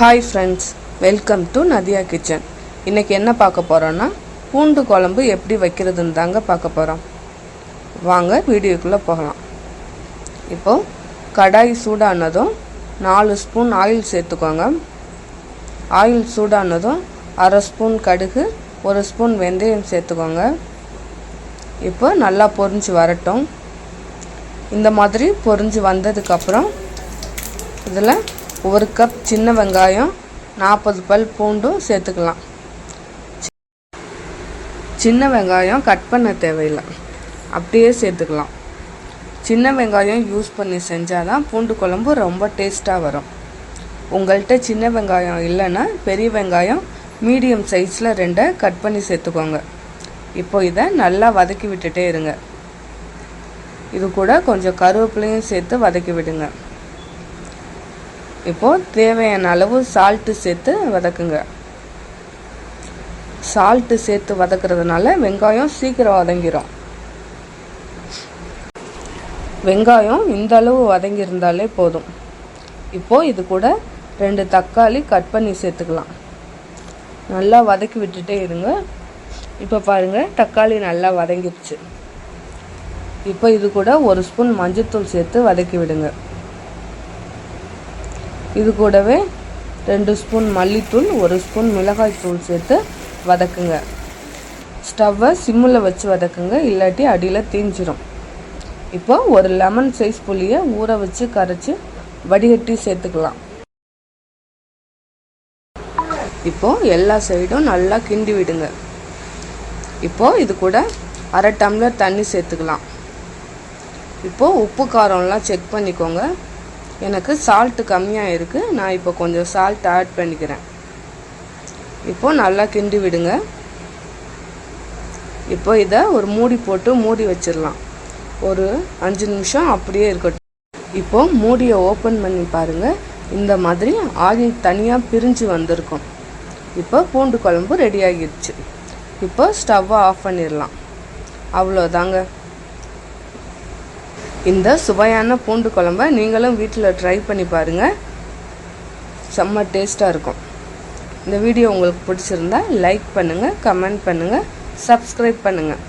Hi friends, welcome to Nadiya kitchen. இன்றைக்கி என்ன பார்க்க போகிறோன்னா பூண்டு குழம்பு எப்படி வைக்கிறதுன்னு தாங்க பார்க்க போகிறோம். வாங்க வீடியோக்குள்ளே போகலாம். இப்போது கடாய் சூடானதும் 4 ஸ்பூன் ஆயில் சேர்த்துக்கோங்க. ஆயில் சூடானதும் 1/2 ஸ்பூன் கடுகு, 1 ஸ்பூன் வெந்தயம் சேர்த்துக்கோங்க. இப்போ நல்லா பொரிஞ்சு வரட்டும். இந்த மாதிரி பொரிஞ்சு வந்ததுக்கப்புறம் இதில் 1 கப் சின்ன வெங்காயம், 40 பல் பூண்டும் சேர்த்துக்கலாம். சின்ன வெங்காயம் கட் பண்ண தேவையில்லை, அப்படியே சேர்த்துக்கலாம். சின்ன வெங்காயம் யூஸ் பண்ணி செஞ்சால் தான் பூண்டு குழம்பு ரொம்ப டேஸ்ட்டாக வரும். உங்கள்கிட்ட சின்ன வெங்காயம் இல்லைன்னா பெரிய வெங்காயம் மீடியம் சைஸில் 2 கட் பண்ணி சேர்த்துக்கோங்க. இப்போ இதை நல்லா வதக்கி விட்டுட்டே இருங்க. இது கூட கொஞ்சம் கருவேப்பிலையும் சேர்த்து வதக்கி விடுங்க. இப்போது தேவையான அளவு சால்ட்டு சேர்த்து வதக்குங்க. சால்ட்டு சேர்த்து வதக்குறதுனால வெங்காயம் சீக்கிரம் வதங்கிடும். வெங்காயம் இந்த அளவு வதங்கியிருந்தாலே போதும். இப்போது இது கூட 2 தக்காளி கட் பண்ணி சேர்த்துக்கலாம். நல்லா வதக்கி விட்டுட்டே இருங்க. இப்போ பாருங்கள், தக்காளி நல்லா வதங்கிடுச்சு. இப்போ இது கூட 1 ஸ்பூன் மஞ்சள்தூள் சேர்த்து வதக்கி விடுங்க. இது கூடவே 2 ஸ்பூன் மல்லித்தூள், 1 ஸ்பூன் மிளகாய் தூள் சேர்த்து வதக்குங்க. ஸ்டவ்வை சிம்மில் வச்சு வதக்குங்க, இல்லாட்டி அடியில் தீஞ்சிரும். இப்போ ஒரு லெமன் சைஸ் புளியை ஊற வச்சு கரைச்சி வடிகட்டி சேர்த்துக்கலாம். இப்போது எல்லா சைடும் நல்லா கிண்டி விடுங்க. இப்போது இது கூட 1/2 டம்ளர் தண்ணி சேர்த்துக்கலாம். இப்போது உப்பு காரம்லாம் செக் பண்ணிக்கோங்க. எனக்கு சால்ட்டு கம்மியாக இருக்குது, நான் இப்போ கொஞ்சம் சால்ட் ஆட் பண்ணிக்கிறேன். இப்போது நல்லா கிண்டி விடுங்க. இப்போ இதை ஒரு மூடி போட்டு மூடி வச்சிடலாம். ஒரு 5 நிமிஷம் அப்படியே இருக்கட்டும். இப்போது மூடியை ஓப்பன் பண்ணி பாருங்கள், இந்த மாதிரி ஆயில் தனியாக பிரிஞ்சு வந்திருக்கும். இப்போ பூண்டு குழம்பு ரெடி ஆகிடுச்சு. இப்போ ஸ்டவ்வை ஆஃப் பண்ணிடலாம். அவ்வளோதாங்க. இந்த சுவையான பூண்டு குழம்பை நீங்களும் வீட்டில் ட்ரை பண்ணி பாருங்கள். செம்ம டேஸ்ட்டாக இருக்கும். இந்த வீடியோ உங்களுக்கு பிடிச்சிருந்தா லைக் பண்ணுங்கள், கமெண்ட் பண்ணுங்கள், சப்ஸ்கிரைப் பண்ணுங்கள்.